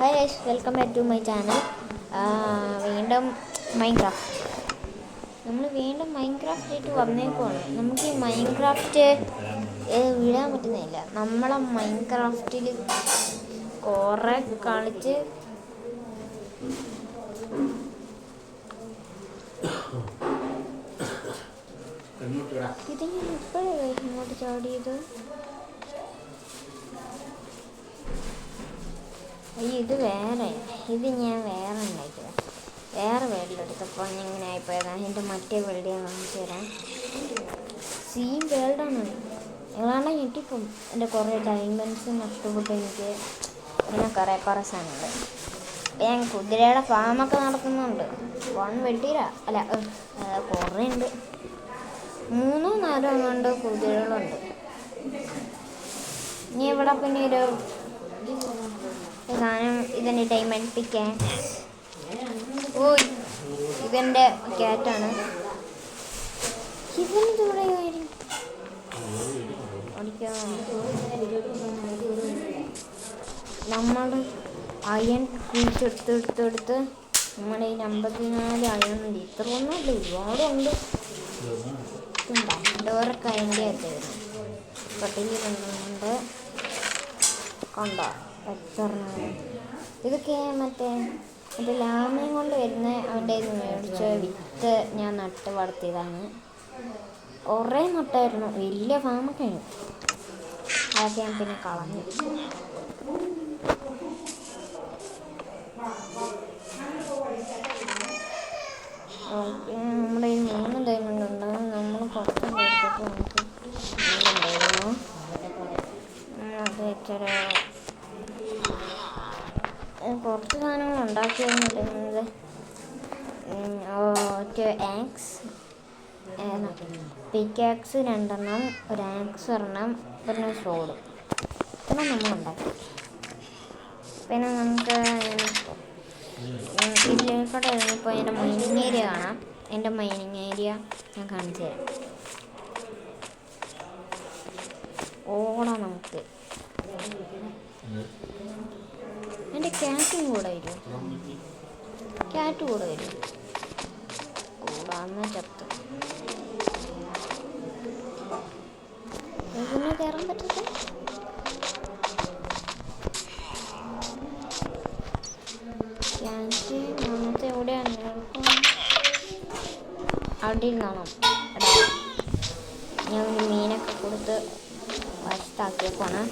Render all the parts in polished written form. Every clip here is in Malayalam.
Hi guys, welcome back to my channel. വീണ്ടും മൈൻക്രാഫ്റ്റ് നമ്മൾ വീണ്ടും മൈൻക്രാഫ്റ്റായിട്ട് വന്നേക്കുവാണ്. നമുക്ക് ഈ മൈൻക്രാഫ്റ്റ് വിടാൻ പറ്റുന്നില്ല. നമ്മളെ മൈൻക്രാഫ്റ്റിൽ കുറേ കളിച്ച് ഇത് ഞാൻ ഇപ്പോഴേ ഇങ്ങോട്ട് ചാടിയത്. ഇത് ഞാൻ വേറെ ഉണ്ടാക്കിയത്, വേറെ വേൾഡെടുത്തപ്പോൾ ഇങ്ങനെ ആയിപ്പോയതാണ്. എൻ്റെ മറ്റേ വേൾഡ് ഞാൻ കാണിച്ചു തരാം. സെയിം വേൾഡാണ്. നിങ്ങളാണെങ്കിൽ ഞെട്ടിപ്പോയി. എൻ്റെ കുറേ ഡയമണ്ട്സ് നഷ്ടപ്പെട്ടു. എനിക്ക് പിന്നെ കുറേ സാധനങ്ങൾ. ഞാൻ കുതിരയുടെ ഫാമൊക്കെ നടത്തുന്നുണ്ട്. വെട്ടിയില്ല, അല്ല കുറേ ഉണ്ട്. 3-4 കൊണ്ട് കുതിരകളുണ്ട്. ഇനി ഇവിടെ പിന്നെ ഒരു സാധനം, ഇതെൻ്റെ ഡയമണ്ട് പിക്കാക്സ്. ഇതെൻ്റെ ക്യാറ്റാണ്. ഇതെന്തുകൂടെ കാര്യം നമ്മൾ അയൺ കുഴിച്ചെടുത്ത് നമ്മുടെ ഈ 54 അയണുണ്ട്. ഇത്ര ഒന്നുമല്ല, ഒരുപാടുണ്ട്. ഡോറൊക്കെ അതിൻ്റെ അകത്തായിരുന്നു. പട്ടിയിലുണ്ട്. കണ്ടോ എത്ര? ഇതൊക്കെ മറ്റേ ലാമയും കൊണ്ട് വരുന്ന അവൻ്റെ മേടിച്ച വിത്ത് ഞാൻ നട്ട് വളർത്തിയതാണ്. കുറേ നട്ടായിരുന്നു. വലിയ ഫാമൊക്കെ ആണ്. അതൊക്കെ ഞാൻ പിന്നെ കളഞ്ഞു. നമ്മുടെ ഈ 3 ഡയമണ്ട് ഉണ്ട്. നമ്മൾ കുറച്ച് എടുത്തപ്പോൾ നമുക്ക് ഉണ്ടായിരുന്നു. അത് വെച്ചൊരു കുറച്ച് സാധനങ്ങൾ ഉണ്ടാക്കിയിരുന്നത്. പിക്കാക്സ് 2, ഒരു ആക്സ് 1, പിന്നെ സോഡ്. ഇത്ര നമ്മളുണ്ടാക്കി. പിന്നെ നമുക്ക് ഇതിലേക്കോട്ട് ഇറങ്ങിപ്പോൾ എൻ്റെ മൈനിങ് ഏരിയ കാണാം. എൻ്റെ മൈനിങ് ഏരിയ ഞാൻ കാണിച്ചു തരാം. ഓടാം നമുക്ക്. എൻ്റെ ക്യാറ്റും കൂടെ വരും. ക്യാറ്റ് കൂടെ വരും. കൂടാന്ന് ചത്ത്. പിന്നെ കയറാൻ പറ്റത്തില്ല. ക്യാറ്റ് നമുക്ക് എവിടെയാണ്? അവിടെ ഇരുന്നാണോ? ഞാൻ ഒരു മീനൊക്കെ കൊടുത്ത് വശത്താക്കിയേക്കാണ്.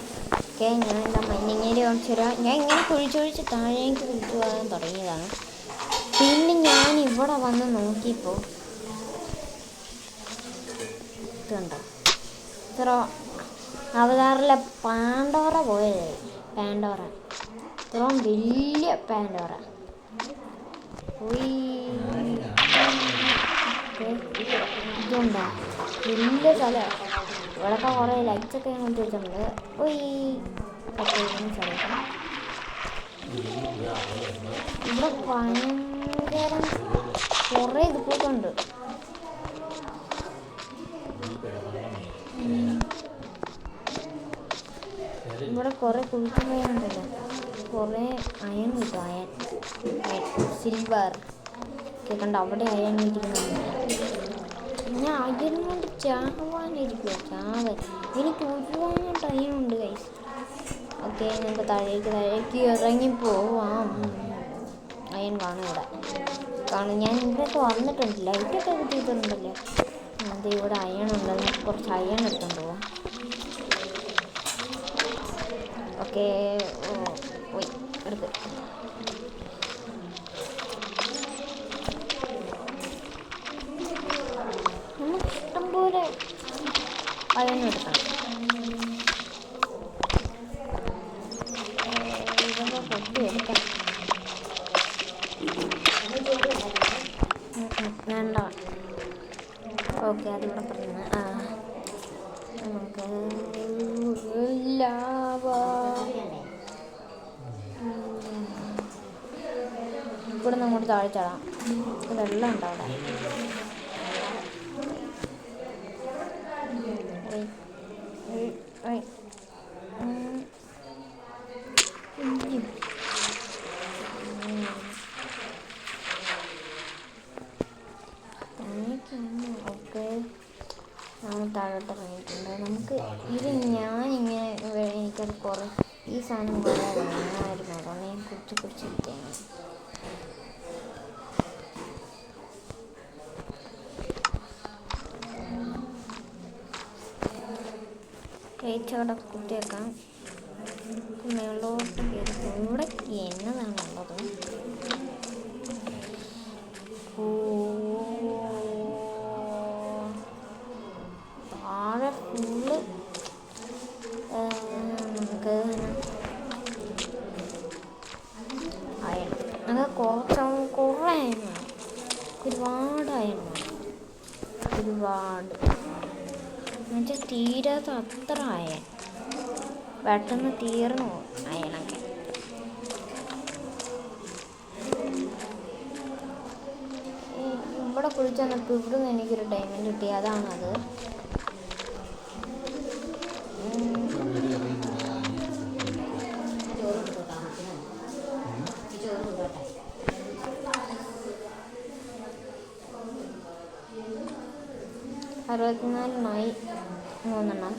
ഓക്കെ, ഞാൻ എന്താ മൈനിങ് ഏരിയ കാണിച്ചു തരാം. ഞാൻ ഇങ്ങനെ കുഴിച്ചൊഴിച്ച് താഴേക്ക് കുഴിച്ചു പോകാൻ തുടങ്ങിയതാണ്. പിന്നെ ഞാൻ ഇവിടെ വന്ന് നോക്കിയപ്പോൾ ഇതുണ്ടോ, ഇത്ര അവതാറിലെ പാണ്ടോറ പോയതായി. പാണ്ടോറ, ഇത്രയും വലിയ പാണ്ടോറ ഇതുണ്ടോ, വലിയ സ്ഥലമാണ്. ഇവിടെയൊക്കെ കുറേ ലൈറ്റ്സൊക്കെ ഞാൻ കൊണ്ട് വെച്ചിട്ടുണ്ട്. ഇവിടെ ഭയങ്കര കുറേ ഇതുപോലുണ്ട്. ഇവിടെ കുറേ കുഴിച്ചുണ്ടല്ലോ. കുറേ അയൺ കിട്ടും. അയൺ, സിൽവർ ഒക്കെ കണ്ട് അവിടെ അയൺ ഇരിക്കുന്നുണ്ട്. ഞാൻ അയൺ കൊണ്ട് ചാവാൻ. എനിക്ക് ഒരുപാട് അയണുണ്ട് ഗൈസ്. ഓക്കെ, നമുക്ക് താഴേക്ക് ഇറങ്ങിപ്പോവാം. അയൺ കാണും ഇവിടെ. ഞാൻ ഇവിടെയൊക്കെ വന്നിട്ടുണ്ട്. ലൈറ്റൊക്കെ കിട്ടിയിട്ടുണ്ടല്ലോ. അത് ഇവിടെ അയണുണ്ട്. നമുക്ക് കുറച്ച് അയൺ എടുത്തുകൊണ്ട് പോവാം. ഓക്കെ, പോയി എടുത്ത്. നമുക്ക് ഇഷ്ടംപോലെ അയൺ എടുക്കണം. വേണ്ട. ഓക്കെ, അതിവിടെ പറഞ്ഞു. നമുക്ക് ഇവിടെ നിന്ന് അങ്ങോട്ട് താഴെ ചാടാം. വെള്ളം ഉണ്ടോ അവിടെ? ഇത് ഞാനിങ്ങനെ എനിക്കത് കുറേ ഈ സാധനം കുറേ വേണമായിരുന്നു, അതുകൊണ്ട് ഞാൻ കുടിച്ചിരിക്കുകയാണ്. അവിടെ കുത്തിയേക്കാം. മേളോട്ട് കയറി ഇവിടെ എന്നതാണുള്ളത്. താഴെ ഫുള്ള് നമുക്ക് കുറേ ആയിരുന്നു, ഒരുപാടായിരുന്നു, ഒരുപാട് എന്നുവെച്ചാൽ തീരാത്ത അത്ര അയൺ പെട്ടെന്ന് തീർന്നു അയണൊക്കെ. ഇവിടെ കുളിച്ച് വന്നപ്പോൾ ഇവിടുന്ന് എനിക്കൊരു ഡയമണ്ട് കിട്ടി, അതാണത്. അറുപത്തിനാലിനായി 3 എണ്ണം.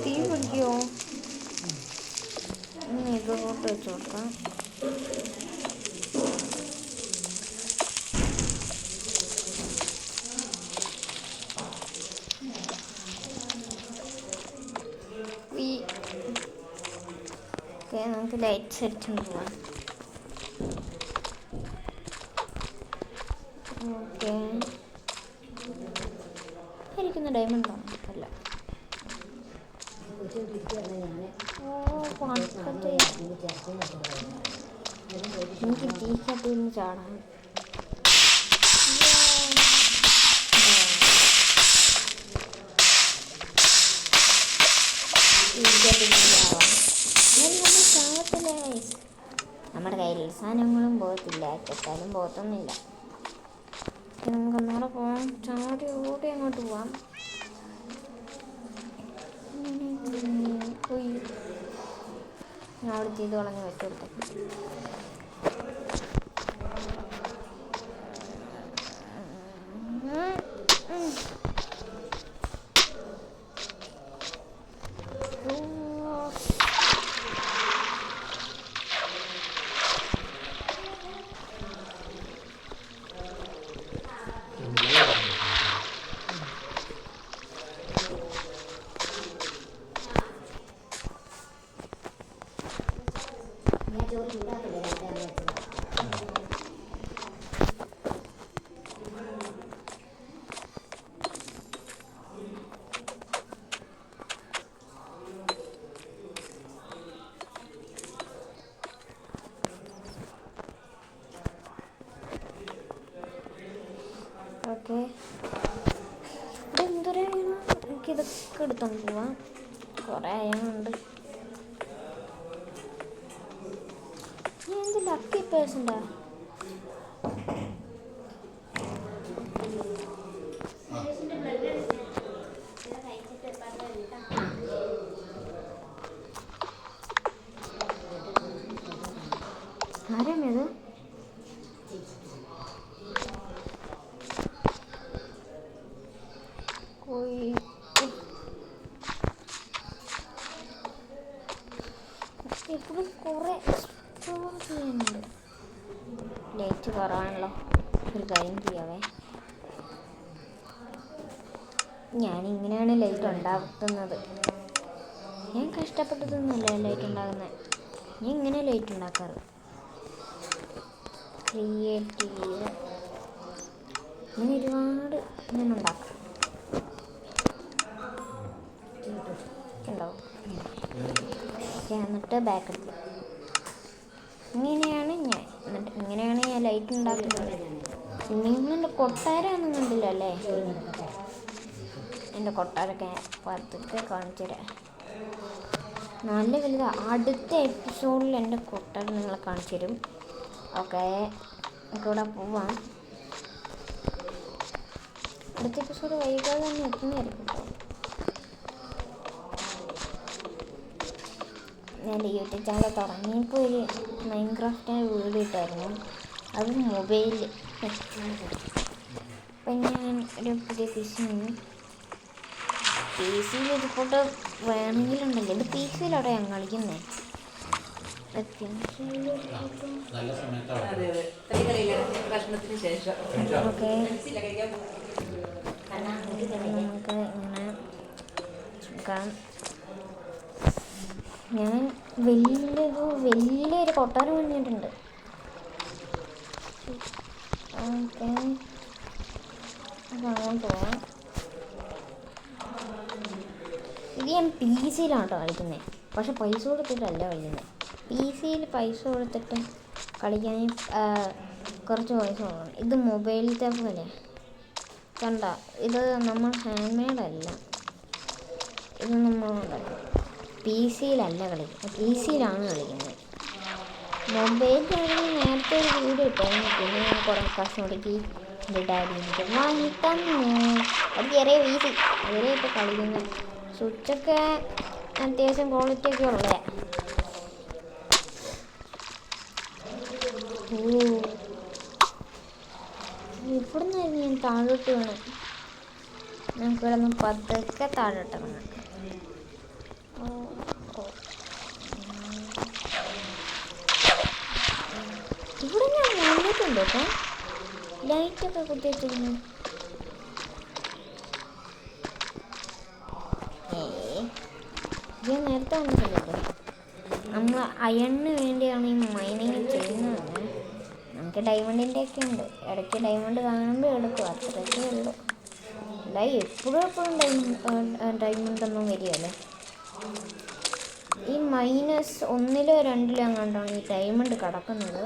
തീ പിടിക്കുമോ? ഇതിലോട്ട് വെച്ച് കൊടുക്കാം. നമുക്ക് ലൈറ്റ്സ് അടിച്ചുകൊണ്ട് പോവാം. ഓക്കെ, എനിക്കൊന്ന് ഡയമണ്ട് ആണോ? അല്ല, എനിക്ക് തീക്കട്ടിൽ നിന്ന് ചാടാം. നമ്മുടെ കയ്യിൽ സാധനങ്ങളും പോകത്തില്ല, കെട്ടാലും പോകത്തൊന്നുമില്ല. നമുക്കൊന്നുകൂടെ പോകാം, ചാടി ഓടി അങ്ങോട്ട് പോവാം. ഞാൻ അവിടെ ചെയ്ത് കളഞ്ഞ് വെച്ചെടുത്തു. ഓക്കെ, ഇതെന്തൊരാണ്? എനിക്കിതൊക്കെ എടുത്തോണ്ട് പോവാം, കുറേ അയണുണ്ട്. ഞാൻ എന്ത് ലക്കി പേഴ്സണ്ടാ? ആരാമേത്? എപ്പോഴും കുറേ എക്സ്പ്ലോർ ചെയ്യാനുണ്ട്. ലൈറ്റ് കുറവാണല്ലോ, ഒരു കാര്യം ചെയ്യാവേ. ഞാനിങ്ങനെയാണ് ലൈറ്റ് ഉണ്ടാക്കുന്നത്. ഞാൻ കഷ്ടപ്പെട്ടതൊന്നുമല്ല ലൈറ്റ് ഉണ്ടാകുന്നത്, ഞാൻ ഇങ്ങനെ ലൈറ്റ് ഉണ്ടാക്കാറ്. ക്രിയേറ്റീവ് ഇങ്ങനെ ഒരുപാട് ഞാൻ ഉണ്ടാക്കാം. ഉണ്ടാവും. എന്നിട്ട് ബാക്ക് എടുക്കും. ഇങ്ങനെയാണ് ഞാൻ ലൈറ്റ് ഉണ്ടാക്കുന്നത്. നിങ്ങളുടെ കൊട്ടാരമൊന്നും കണ്ടില്ല അല്ലേ? എൻ്റെ കൊട്ടാരമൊക്കെ പതുക്കെ കാണിച്ചു തരാം. നല്ല വലുതാണ്. അടുത്ത എപ്പിസോഡിൽ എൻ്റെ കൊട്ടാരം നിങ്ങളെ കാണിച്ചു തരും. ഓക്കെ, നമുക്കിവിടെ പോവാം. അടുത്ത എപ്പിസോഡ് വൈകാതെ തന്നെ എത്തുന്നതായിരിക്കും കേട്ടോ. ഞാൻ യൂട്യൂബ് ചാനൽ തുടങ്ങിയപ്പോൾ ഒരു മൈൻക്രാഫ്റ്റിൻ്റെ വീഡിയോ ഇട്ടായിരുന്നു, അത് മൊബൈലിൽ. അപ്പം ഞാൻ ഒരു പുതിയ പി സിയിൽ ഇതുപോട്ട് വേണമെങ്കിലുണ്ടല്ലോ. ഇത് പി സിയിലവിടെ ഞാൻ കളിക്കുന്നത്. ഓക്കെ, നമുക്ക് ഇങ്ങനെ ചുക്കാൻ. ഞാൻ വലിയൊരു കൊട്ടാരം പണിഞ്ഞിട്ടുണ്ട്. ഓക്കെ, കാണാൻ പോവാം. ഇത് ഞാൻ പി സിയിലാണ് കേട്ടോ കളിക്കുന്നത്, പക്ഷെ പൈസ കൊടുത്തിട്ടല്ല കളിക്കുന്നത്. പി സിയിൽ പൈസ കൊടുത്തിട്ട് കളിക്കാൻ കുറച്ച് പൈസ കൊടുക്കണം. ഇത് മൊബൈലിലത്തെ പോലെ കണ്ട. ഇത് നമ്മൾ ഹാൻഡ് മെയ്ഡല്ല, ഇത് നമ്മളുണ്ടല്ലോ പി സിയിലല്ല കളിക്കുന്നത്, പി സിയിലാണ് കളിക്കുന്നത്. മൊബൈലിലാണെങ്കിൽ നേരത്തെ ഒരു വീഡിയോ ഇട്ടായിരുന്നു, പിന്നെ ഞാൻ കുറേ കാശ് മുടക്കി എൻ്റെ ഡാഡി എനിക്ക് വാങ്ങി തന്നു. അത് ചെറിയ വീസി അതിലേ ഇപ്പോൾ കളിക്കുന്നത്. സ്വിച്ചൊക്കെ അത്യാവശ്യം ക്വാളിറ്റിയൊക്കെ ഉള്ളത്. ഇവിടെ നിന്നായിരുന്നു ഞാൻ താഴോട്ട് വേണം. നമുക്ക് ഇവിടെ നിന്ന് പതുക്കെ താഴോട്ട് ഇറങ്ങാം. ഇവിടെ ഞാൻ വന്നിട്ടുണ്ട് കേട്ടോ, ലൈറ്റൊക്കെ കുത്തി വെച്ചിരുന്നു. ഞാൻ നേരത്തെ വന്നിട്ടുണ്ടല്ലോ. നമ്മൾ അയണിന് വേണ്ടിയാണ് ഈ മൈനിങ് ചെയ്യുന്നത്. നമുക്ക് ഡയമണ്ടിൻ്റെ ഒക്കെ ഉണ്ട്, ഇടയ്ക്ക് ഡയമണ്ട് കാണുമ്പോൾ എടുക്കും, അത്രയൊക്കെ ഉള്ളൂ. അല്ല എപ്പോഴും ഡയമണ്ട് ഒന്നും വരികയല്ലേ. ഈ -1 -2 അങ്ങാണ്ടാണ് ഈ ഡയമണ്ട് കിടക്കുന്നത്.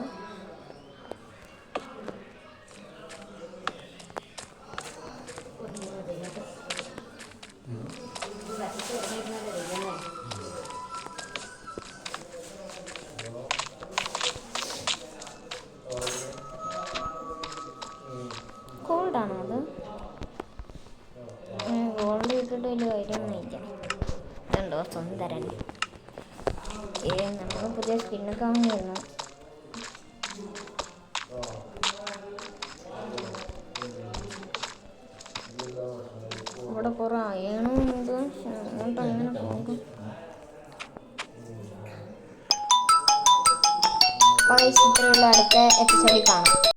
ഗോൾഡാണോ അത്? ഗോൾഡ് ഇട്ടിട്ട് വലിയ കാര്യമൊന്നും ഇല്ല. ഇതുണ്ടോ സുന്ദരൻ. നമ്മൾ പുതിയ സ്കിന്നൊക്കെ വാങ്ങിയിരുന്നു. ഇവിടെ കുറേ അയണും ഇതും അങ്ങോട്ട് അങ്ങനെ പോകും. ഇത്രയുള്ള അടുത്ത എപ്പിസോഡിൽ കാണാം.